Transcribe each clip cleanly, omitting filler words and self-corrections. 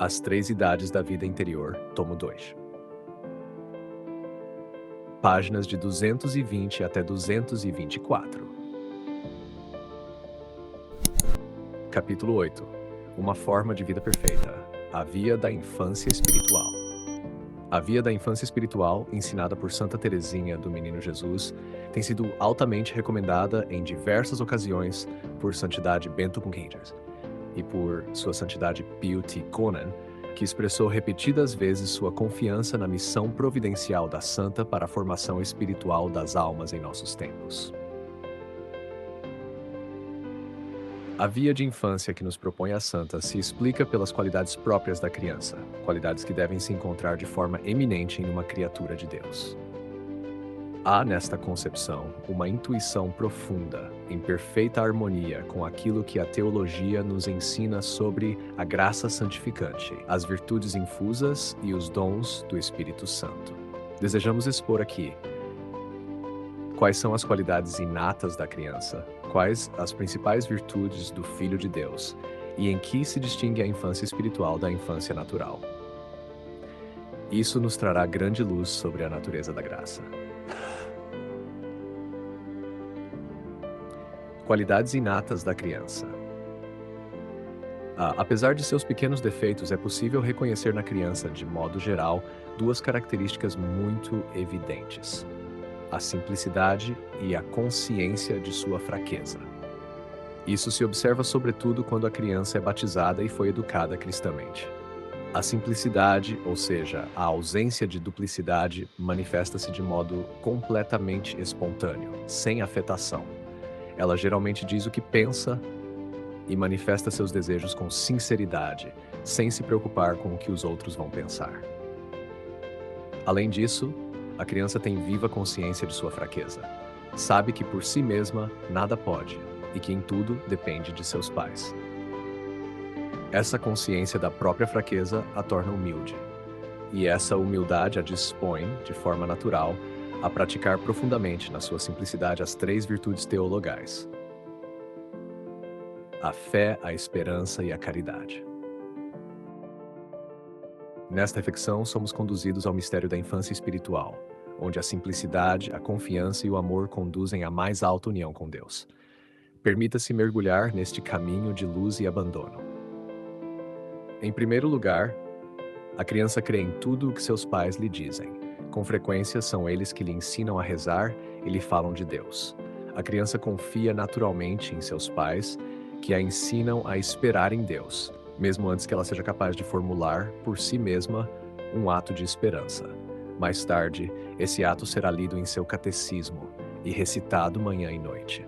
As Três Idades da Vida Interior, tomo 2. Páginas de 220 até 224. Capítulo 8. Uma forma de vida perfeita. A Via da Infância Espiritual. A Via da Infância Espiritual, ensinada por Santa Teresinha do Menino Jesus, tem sido altamente recomendada em diversas ocasiões por Santidade Bento Mungenders e por Sua Santidade Pio T. Conan, que expressou repetidas vezes sua confiança na missão providencial da Santa para a formação espiritual das almas em nossos tempos. A via de infância que nos propõe a Santa se explica pelas qualidades próprias da criança, qualidades que devem se encontrar de forma eminente em uma criatura de Deus. Há nesta concepção uma intuição profunda, em perfeita harmonia com aquilo que a teologia nos ensina sobre a graça santificante, as virtudes infusas e os dons do Espírito Santo. Desejamos expor aqui quais são as qualidades inatas da criança, quais as principais virtudes do Filho de Deus e em que se distingue a infância espiritual da infância natural. Isso nos trará grande luz sobre a natureza da graça. Qualidades inatas da criança. Apesar de seus pequenos defeitos, é possível reconhecer na criança, de modo geral, duas características muito evidentes: a simplicidade e a consciência de sua fraqueza. Isso se observa sobretudo quando a criança é batizada e foi educada cristamente. A simplicidade, ou seja, a ausência de duplicidade, manifesta-se de modo completamente espontâneo, sem afetação. Ela geralmente diz o que pensa e manifesta seus desejos com sinceridade, sem se preocupar com o que os outros vão pensar. Além disso, a criança tem viva consciência de sua fraqueza. Sabe que por si mesma nada pode e que em tudo depende de seus pais. Essa consciência da própria fraqueza a torna humilde, e essa humildade a dispõe, de forma natural, a praticar profundamente na sua simplicidade as três virtudes teologais: a fé, a esperança e a caridade. Nesta reflexão, somos conduzidos ao mistério da infância espiritual, onde a simplicidade, a confiança e o amor conduzem à mais alta união com Deus. Permita-se mergulhar neste caminho de luz e abandono. Em primeiro lugar, a criança crê em tudo o que seus pais lhe dizem. Com frequência, são eles que lhe ensinam a rezar e lhe falam de Deus. A criança confia naturalmente em seus pais, que a ensinam a esperar em Deus, mesmo antes que ela seja capaz de formular, por si mesma, um ato de esperança. Mais tarde, esse ato será lido em seu catecismo e recitado manhã e noite.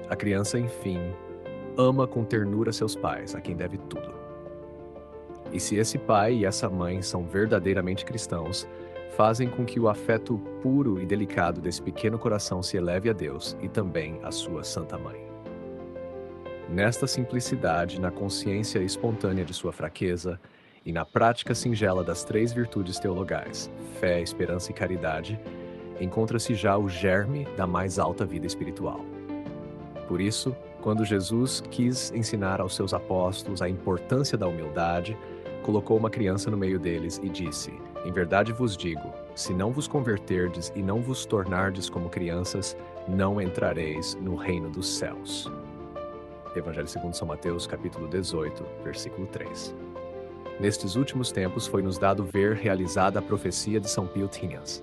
A criança, enfim, ama com ternura seus pais, a quem deve tudo. E se esse pai e essa mãe são verdadeiramente cristãos, fazem com que o afeto puro e delicado desse pequeno coração se eleve a Deus e também à sua Santa Mãe. Nesta simplicidade, na consciência espontânea de sua fraqueza e na prática singela das três virtudes teologais, fé, esperança e caridade, encontra-se já o germe da mais alta vida espiritual. Por isso, quando Jesus quis ensinar aos seus apóstolos a importância da humildade, colocou uma criança no meio deles e disse: em verdade vos digo, se não vos converterdes e não vos tornardes como crianças, não entrareis no reino dos céus. Evangelho segundo São Mateus, capítulo 18, versículo 3. Nestes últimos tempos foi-nos dado ver realizada a profecia de São Pio Tinians.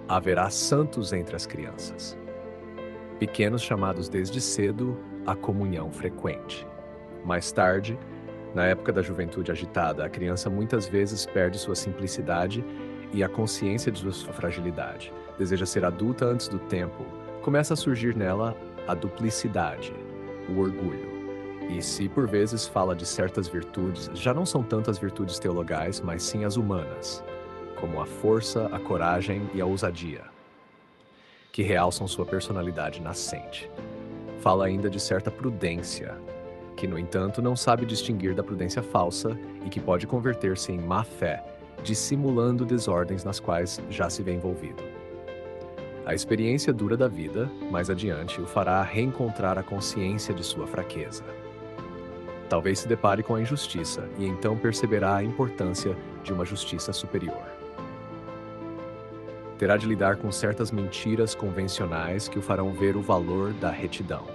Haverá santos entre as crianças, pequenos chamados desde cedo à comunhão frequente. Mais tarde, na época da juventude agitada, a criança muitas vezes perde sua simplicidade e a consciência de sua fragilidade. Deseja ser adulta antes do tempo. Começa a surgir nela a duplicidade, o orgulho. E se por vezes fala de certas virtudes, já não são tanto as virtudes teologais, mas sim as humanas, como a força, a coragem e a ousadia, que realçam sua personalidade nascente. Fala ainda de certa prudência, que, no entanto, não sabe distinguir da prudência falsa e que pode converter-se em má fé, dissimulando desordens nas quais já se vê envolvido. A experiência dura da vida, mais adiante, o fará reencontrar a consciência de sua fraqueza. Talvez se depare com a injustiça e então perceberá a importância de uma justiça superior. Terá de lidar com certas mentiras convencionais que o farão ver o valor da retidão.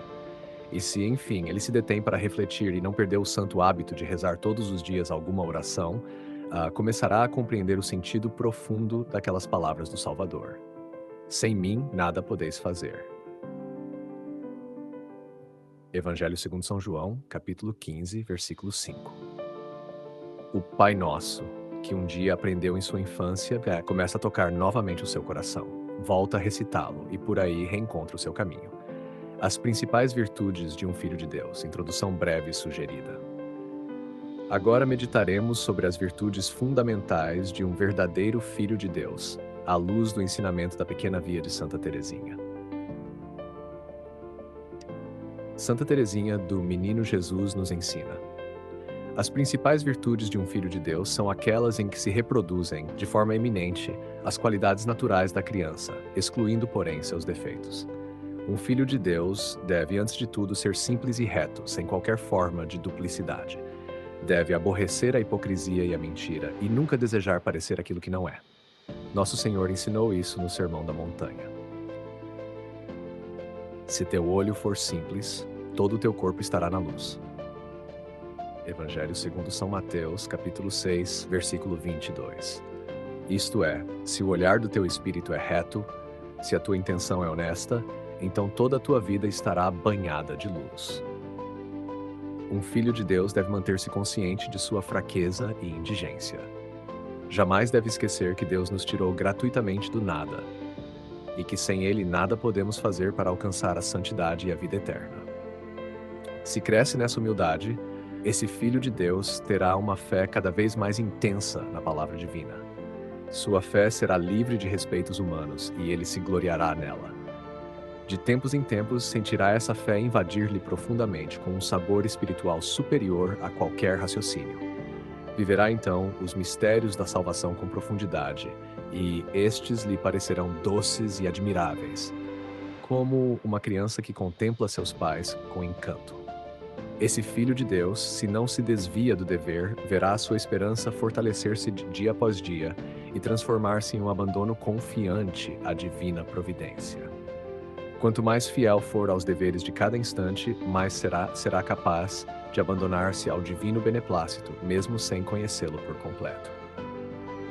E se, enfim, ele se detém para refletir e não perder o santo hábito de rezar todos os dias alguma oração, começará a compreender o sentido profundo daquelas palavras do Salvador. Sem mim, nada podeis fazer. Evangelho segundo São João, capítulo 15, versículo 5. O Pai Nosso, que um dia aprendeu em sua infância, começa a tocar novamente o seu coração. Volta a recitá-lo e por aí reencontra o seu caminho. As principais virtudes de um filho de Deus, introdução breve sugerida. Agora meditaremos sobre as virtudes fundamentais de um verdadeiro filho de Deus, à luz do ensinamento da pequena via de Santa Teresinha. Santa Teresinha do Menino Jesus nos ensina: as principais virtudes de um filho de Deus são aquelas em que se reproduzem, de forma eminente, as qualidades naturais da criança, excluindo, porém, seus defeitos. Um filho de Deus deve, antes de tudo, ser simples e reto, sem qualquer forma de duplicidade. Deve aborrecer a hipocrisia e a mentira, e nunca desejar parecer aquilo que não é. Nosso Senhor ensinou isso no Sermão da Montanha. Se teu olho for simples, todo o teu corpo estará na luz. Evangelho segundo São Mateus, capítulo 6, versículo 22. Isto é, se o olhar do teu espírito é reto, se a tua intenção é honesta, então toda a tua vida estará banhada de luz. Um filho de Deus deve manter-se consciente de sua fraqueza e indigência. Jamais deve esquecer que Deus nos tirou gratuitamente do nada e que sem Ele nada podemos fazer para alcançar a santidade e a vida eterna. Se cresce nessa humildade, esse filho de Deus terá uma fé cada vez mais intensa na palavra divina. Sua fé será livre de respeitos humanos e ele se gloriará nela. De tempos em tempos, sentirá essa fé invadir-lhe profundamente com um sabor espiritual superior a qualquer raciocínio. Viverá então os mistérios da salvação com profundidade, e estes lhe parecerão doces e admiráveis, como uma criança que contempla seus pais com encanto. Esse filho de Deus, se não se desvia do dever, verá a sua esperança fortalecer-se dia após dia e transformar-se em um abandono confiante à divina providência. Quanto mais fiel for aos deveres de cada instante, mais será capaz de abandonar-se ao divino beneplácito, mesmo sem conhecê-lo por completo.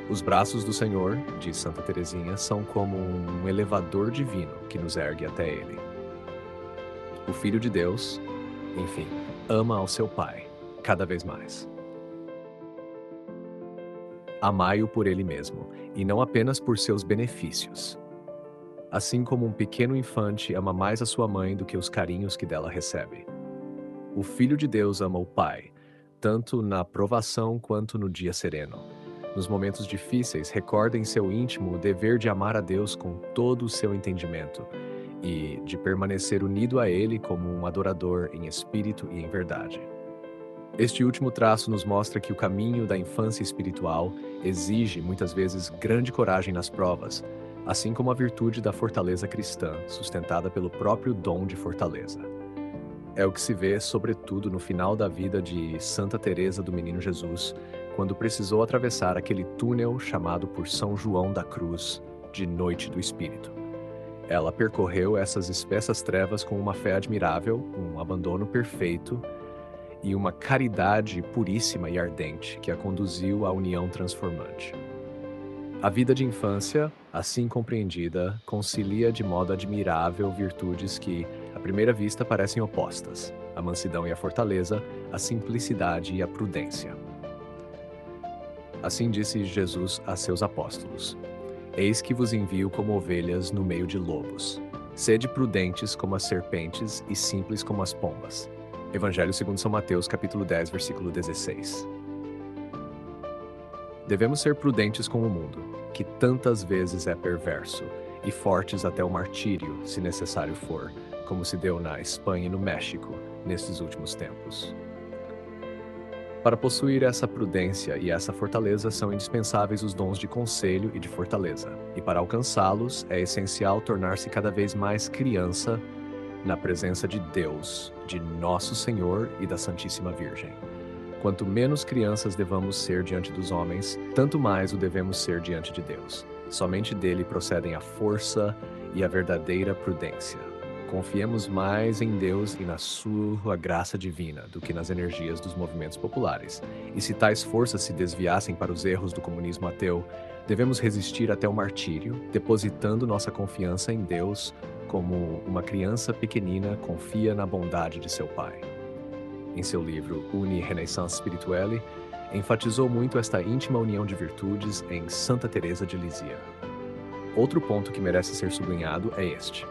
Os braços do Senhor, diz Santa Teresinha, são como um elevador divino que nos ergue até Ele. O Filho de Deus, enfim, ama ao seu Pai, cada vez mais. Amai-o por Ele mesmo, e não apenas por seus benefícios. Assim como um pequeno infante ama mais a sua mãe do que os carinhos que dela recebe. O Filho de Deus ama o Pai, tanto na provação quanto no dia sereno. Nos momentos difíceis, recorda em seu íntimo o dever de amar a Deus com todo o seu entendimento e de permanecer unido a Ele como um adorador em espírito e em verdade. Este último traço nos mostra que o caminho da infância espiritual exige, muitas vezes, grande coragem nas provas, assim como a virtude da fortaleza cristã, sustentada pelo próprio dom de fortaleza. É o que se vê, sobretudo, no final da vida de Santa Teresa do Menino Jesus, quando precisou atravessar aquele túnel chamado por São João da Cruz, de Noite do Espírito. Ela percorreu essas espessas trevas com uma fé admirável, um abandono perfeito e uma caridade puríssima e ardente que a conduziu à união transformante. A vida de infância, assim compreendida, concilia de modo admirável virtudes que, à primeira vista, parecem opostas: a mansidão e a fortaleza, a simplicidade e a prudência. Assim disse Jesus a seus apóstolos: Eis que vos envio como ovelhas no meio de lobos. Sede prudentes como as serpentes e simples como as pombas. Evangelho segundo São Mateus, capítulo 10, versículo 16. Devemos ser prudentes com o mundo, que tantas vezes é perverso, e fortes até o martírio, se necessário for, como se deu na Espanha e no México, nestes últimos tempos. Para possuir essa prudência e essa fortaleza são indispensáveis os dons de conselho e de fortaleza, e para alcançá-los é essencial tornar-se cada vez mais criança na presença de Deus, de Nosso Senhor e da Santíssima Virgem. Quanto menos crianças devamos ser diante dos homens, tanto mais o devemos ser diante de Deus. Somente dele procedem a força e a verdadeira prudência. Confiemos mais em Deus e na sua graça divina do que nas energias dos movimentos populares. E se tais forças se desviassem para os erros do comunismo ateu, devemos resistir até o martírio, depositando nossa confiança em Deus como uma criança pequenina confia na bondade de seu pai. Em seu livro Uni Renaissance Spirituelle, enfatizou muito esta íntima união de virtudes em Santa Teresa de Lisieux. Outro ponto que merece ser sublinhado é este.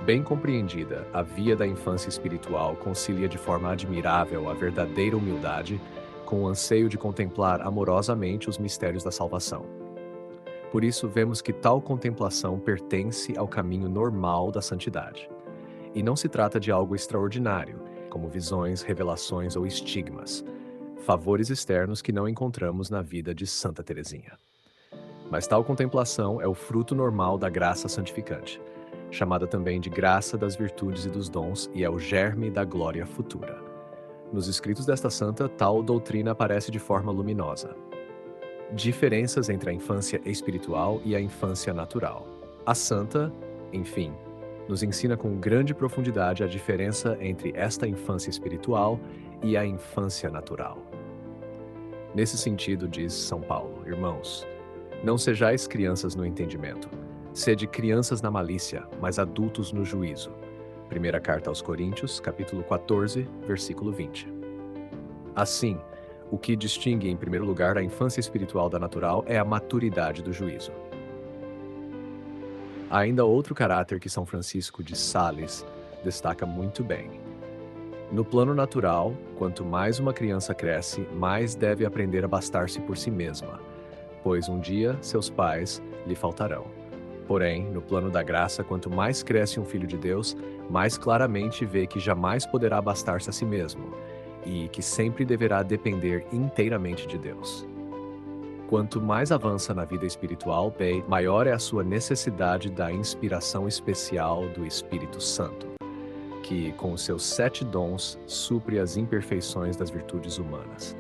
Bem compreendida, a via da infância espiritual concilia de forma admirável a verdadeira humildade com o anseio de contemplar amorosamente os mistérios da salvação. Por isso, vemos que tal contemplação pertence ao caminho normal da santidade. E não se trata de algo extraordinário, como visões, revelações ou estigmas, favores externos que não encontramos na vida de Santa Teresinha. Mas tal contemplação é o fruto normal da graça santificante, chamada também de graça das virtudes e dos dons, e é o germe da glória futura. Nos escritos desta santa, tal doutrina aparece de forma luminosa. Diferenças entre a infância espiritual e a infância natural. A santa, enfim, nos ensina com grande profundidade a diferença entre esta infância espiritual e a infância natural. Nesse sentido, diz São Paulo, irmãos, não sejais crianças no entendimento, sede crianças na malícia, mas adultos no juízo. Primeira carta aos Coríntios, capítulo 14, versículo 20. Assim, o que distingue em primeiro lugar a infância espiritual da natural é a maturidade do juízo. Há ainda outro caráter que São Francisco de Sales destaca muito bem. No plano natural, quanto mais uma criança cresce, mais deve aprender a bastar-se por si mesma, pois um dia seus pais lhe faltarão. Porém, no plano da graça, quanto mais cresce um filho de Deus, mais claramente vê que jamais poderá bastar-se a si mesmo e que sempre deverá depender inteiramente de Deus. Quanto mais avança na vida espiritual, bem, maior é a sua necessidade da inspiração especial do Espírito Santo, que, com os seus 7 dons, supre as imperfeições das virtudes humanas.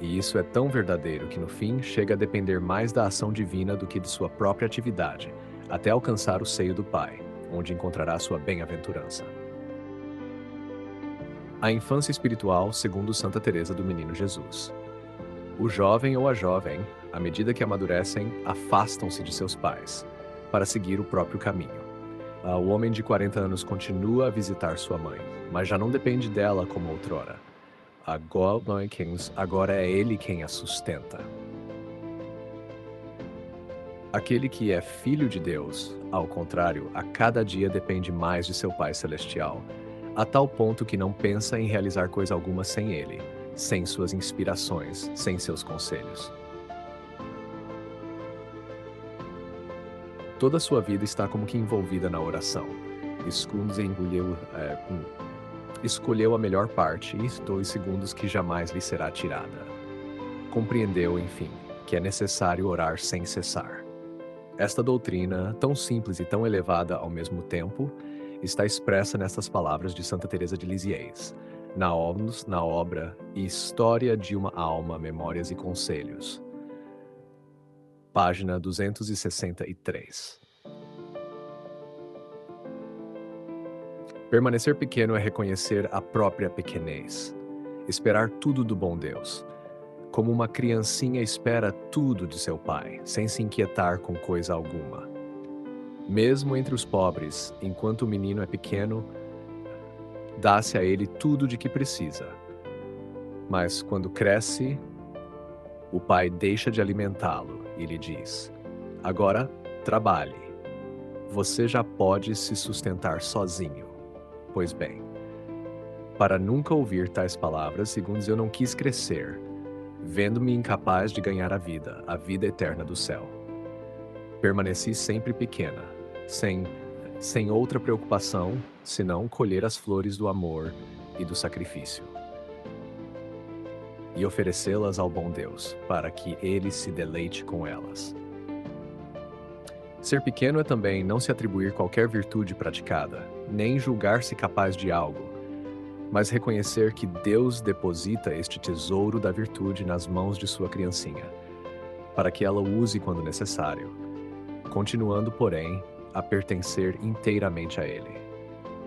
E isso é tão verdadeiro que, no fim, chega a depender mais da ação divina do que de sua própria atividade, até alcançar o seio do Pai, onde encontrará sua bem-aventurança. A infância espiritual segundo Santa Teresa do Menino Jesus. O jovem ou a jovem, à medida que amadurecem, afastam-se de seus pais, para seguir o próprio caminho. O homem de 40 anos continua a visitar sua mãe, mas já não depende dela como outrora. Agora é ele quem a sustenta. Aquele que é filho de Deus, ao contrário, a cada dia depende mais de seu Pai Celestial, a tal ponto que não pensa em realizar coisa alguma sem ele, sem suas inspirações, sem seus conselhos. Toda a sua vida está como que envolvida na oração. Escolheu a melhor parte e 2 segundos que jamais lhe será tirada. Compreendeu, enfim, que é necessário orar sem cessar. Esta doutrina, tão simples e tão elevada ao mesmo tempo, está expressa nestas palavras de Santa Teresa de Lisieux, na obra História de uma Alma, Memórias e Conselhos, página 263. Permanecer pequeno é reconhecer a própria pequenez, esperar tudo do bom Deus, como uma criancinha espera tudo de seu pai, sem se inquietar com coisa alguma. Mesmo entre os pobres, enquanto o menino é pequeno, dá-se a ele tudo de que precisa. Mas quando cresce, o pai deixa de alimentá-lo e lhe diz: agora, trabalhe. Você já pode se sustentar sozinho. Pois bem, para nunca ouvir tais palavras, segundo eu não quis crescer, vendo-me incapaz de ganhar a vida eterna do céu. Permaneci sempre pequena, sem outra preocupação, senão colher as flores do amor e do sacrifício, e oferecê-las ao bom Deus, para que Ele se deleite com elas. Ser pequeno é também não se atribuir qualquer virtude praticada, nem julgar-se capaz de algo, mas reconhecer que Deus deposita este tesouro da virtude nas mãos de sua criancinha, para que ela o use quando necessário, continuando, porém, a pertencer inteiramente a Ele.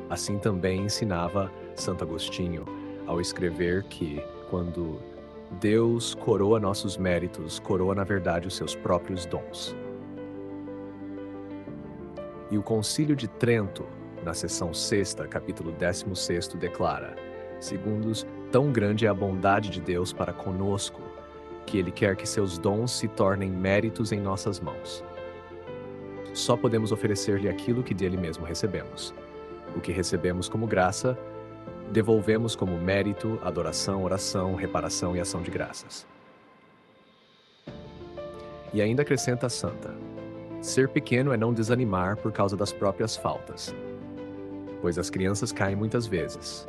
Assim também ensinava Santo Agostinho ao escrever que, quando Deus coroa nossos méritos, coroa na verdade os seus próprios dons. E o Concílio de Trento, na seção 6ª, capítulo 16º, declara: segundos, tão grande é a bondade de Deus para conosco, que Ele quer que seus dons se tornem méritos em nossas mãos. Só podemos oferecer-lhe aquilo que dele mesmo recebemos. O que recebemos como graça, devolvemos como mérito, adoração, oração, reparação e ação de graças. E ainda acrescenta a santa: ser pequeno é não desanimar por causa das próprias faltas, pois as crianças caem muitas vezes,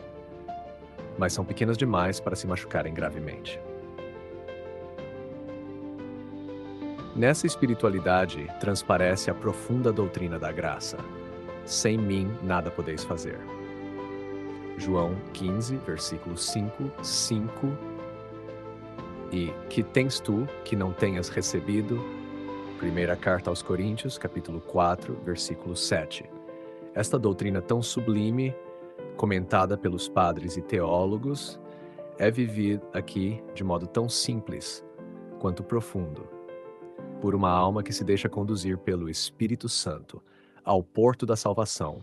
mas são pequenas demais para se machucarem gravemente. Nessa espiritualidade transparece a profunda doutrina da graça. Sem mim nada podeis fazer. João 15, versículo 5. E que tens tu que não tenhas recebido? Primeira carta aos Coríntios, capítulo 4, versículo 7. Esta doutrina tão sublime, comentada pelos padres e teólogos, é vivida aqui de modo tão simples quanto profundo, por uma alma que se deixa conduzir pelo Espírito Santo ao porto da salvação,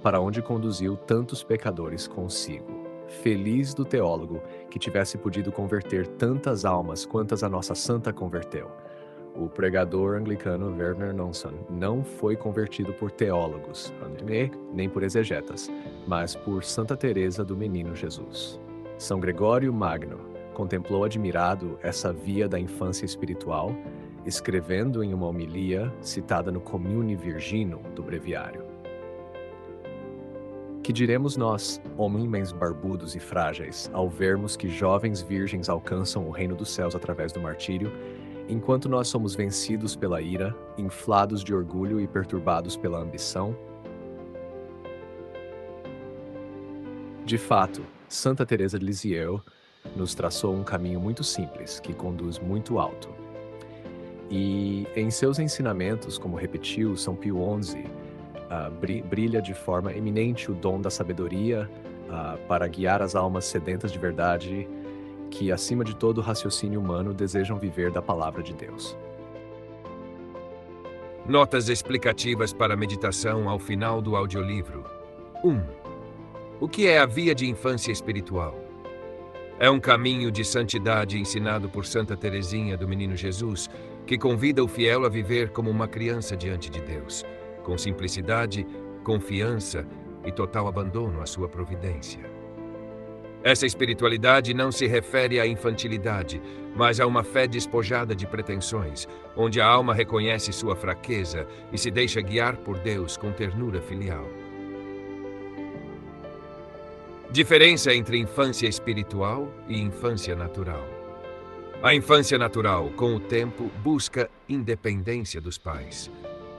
para onde conduziu tantos pecadores consigo. Feliz do teólogo que tivesse podido converter tantas almas quantas a nossa santa converteu. O pregador anglicano Werner Nonson não foi convertido por teólogos, nem por exegetas, mas por Santa Teresa do Menino Jesus. São Gregório Magno contemplou admirado essa via da infância espiritual, escrevendo em uma homilia citada no Comune Virginum do Breviário: que diremos nós, homens barbudos e frágeis, ao vermos que jovens virgens alcançam o reino dos céus através do martírio, enquanto nós somos vencidos pela ira, inflados de orgulho e perturbados pela ambição? De fato, Santa Teresa de Lisieux nos traçou um caminho muito simples, que conduz muito alto. E em seus ensinamentos, como repetiu São Pio XI, brilha de forma eminente o dom da sabedoria para guiar as almas sedentas de verdade que, acima de todo o raciocínio humano, desejam viver da palavra de Deus. Notas explicativas para a meditação ao final do audiolivro. 1. O que é a via de infância espiritual? É um caminho de santidade ensinado por Santa Teresinha do Menino Jesus, que convida o fiel a viver como uma criança diante de Deus, com simplicidade, confiança e total abandono à sua providência. Essa espiritualidade não se refere à infantilidade, mas a uma fé despojada de pretensões, onde a alma reconhece sua fraqueza e se deixa guiar por Deus com ternura filial. Diferença entre infância espiritual e infância natural. A infância natural, com o tempo, busca independência dos pais.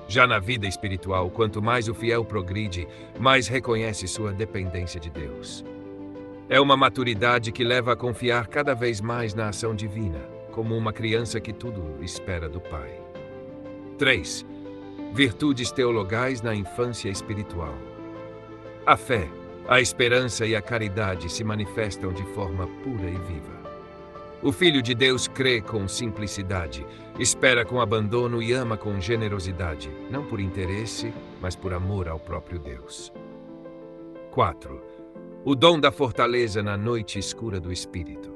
Já na vida espiritual, quanto mais o fiel progride, mais reconhece sua dependência de Deus. É uma maturidade que leva a confiar cada vez mais na ação divina, como uma criança que tudo espera do Pai. 3. Virtudes teologais na infância espiritual. A fé, a esperança e a caridade se manifestam de forma pura e viva. O Filho de Deus crê com simplicidade, espera com abandono e ama com generosidade, não por interesse, mas por amor ao próprio Deus. 4. O dom da fortaleza na noite escura do Espírito.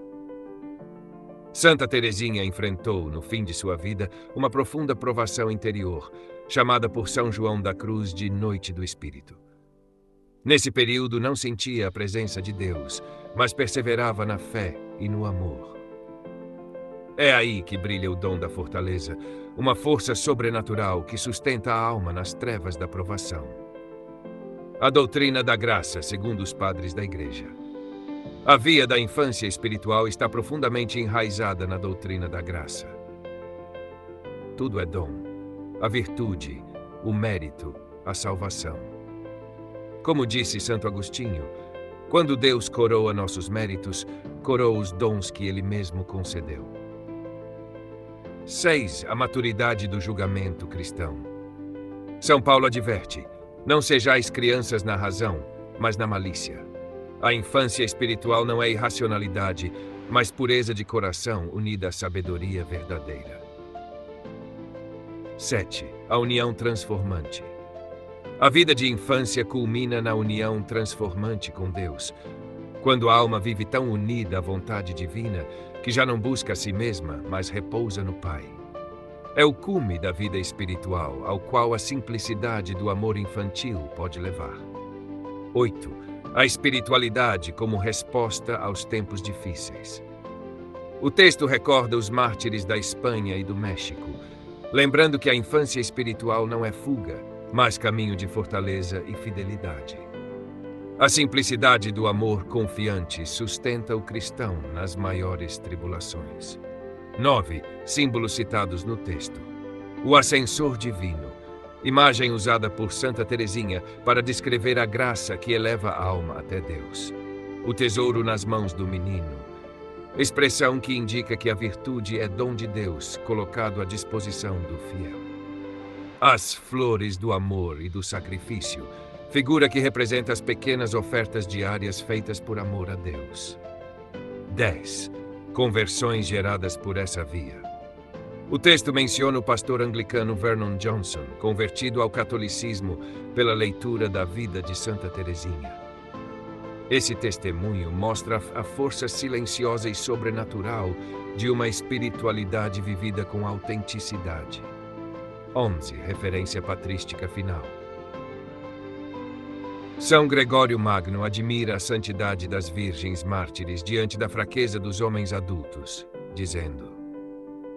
Santa Teresinha enfrentou, no fim de sua vida, uma profunda provação interior, chamada por São João da Cruz de Noite do Espírito. Nesse período não sentia a presença de Deus, mas perseverava na fé e no amor. É aí que brilha o dom da fortaleza, uma força sobrenatural que sustenta a alma nas trevas da provação. A doutrina da graça, segundo os padres da Igreja. A via da infância espiritual está profundamente enraizada na doutrina da graça. Tudo é dom, a virtude, o mérito, a salvação. Como disse Santo Agostinho, quando Deus coroa nossos méritos, coroa os dons que Ele mesmo concedeu. 6. A maturidade do julgamento cristão. São Paulo adverte: não sejais crianças na razão, mas na malícia. A infância espiritual não é irracionalidade, mas pureza de coração unida à sabedoria verdadeira. 7. A união transformante. A vida de infância culmina na união transformante com Deus, quando a alma vive tão unida à vontade divina que já não busca a si mesma, mas repousa no Pai. É o cume da vida espiritual, ao qual a simplicidade do amor infantil pode levar. 8. A espiritualidade como resposta aos tempos difíceis. O texto recorda os mártires da Espanha e do México, lembrando que a infância espiritual não é fuga, mas caminho de fortaleza e fidelidade. A simplicidade do amor confiante sustenta o cristão nas maiores tribulações. 9. Símbolos citados no texto. O ascensor divino, imagem usada por Santa Teresinha para descrever a graça que eleva a alma até Deus. O tesouro nas mãos do menino, expressão que indica que a virtude é dom de Deus colocado à disposição do fiel. As flores do amor e do sacrifício, figura que representa as pequenas ofertas diárias feitas por amor a Deus. 10. Conversões geradas por essa via. O texto menciona o pastor anglicano Vernon Johnson, convertido ao catolicismo pela leitura da vida de Santa Teresinha. Esse testemunho mostra a força silenciosa e sobrenatural de uma espiritualidade vivida com autenticidade. 11. Referência patrística final. São Gregório Magno admira a santidade das virgens mártires diante da fraqueza dos homens adultos, dizendo: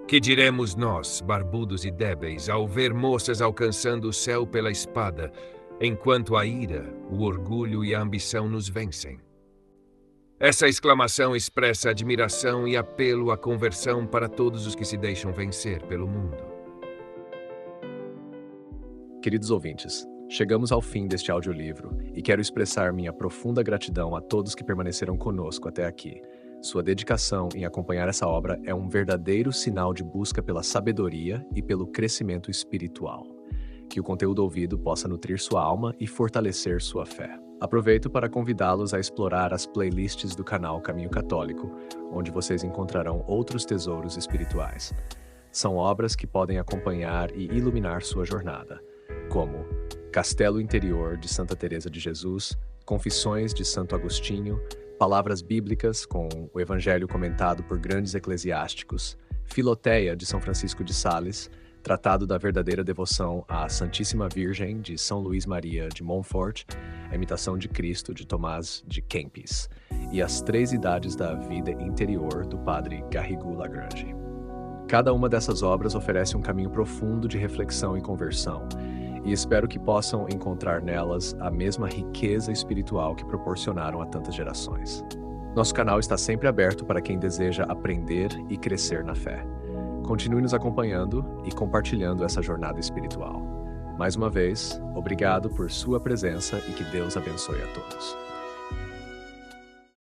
que diremos nós, barbudos e débeis, ao ver moças alcançando o céu pela espada, enquanto a ira, o orgulho e a ambição nos vencem? Essa exclamação expressa admiração e apelo à conversão para todos os que se deixam vencer pelo mundo. Queridos ouvintes, chegamos ao fim deste audiolivro e quero expressar minha profunda gratidão a todos que permaneceram conosco até aqui. Sua dedicação em acompanhar essa obra é um verdadeiro sinal de busca pela sabedoria e pelo crescimento espiritual. Que o conteúdo ouvido possa nutrir sua alma e fortalecer sua fé. Aproveito para convidá-los a explorar as playlists do canal Caminho Católico, onde vocês encontrarão outros tesouros espirituais. São obras que podem acompanhar e iluminar sua jornada, como Castelo Interior de Santa Teresa de Jesus, Confissões de Santo Agostinho, Palavras Bíblicas com o Evangelho comentado por grandes eclesiásticos, Filoteia de São Francisco de Sales, Tratado da Verdadeira Devoção à Santíssima Virgem de São Luís Maria de Montfort, A Imitação de Cristo de Tomás de Kempis e As Três Idades da Vida Interior do Padre Garrigou Lagrange. Cada uma dessas obras oferece um caminho profundo de reflexão e conversão, e espero que possam encontrar nelas a mesma riqueza espiritual que proporcionaram a tantas gerações. Nosso canal está sempre aberto para quem deseja aprender e crescer na fé. Continue nos acompanhando e compartilhando essa jornada espiritual. Mais uma vez, obrigado por sua presença e que Deus abençoe a todos.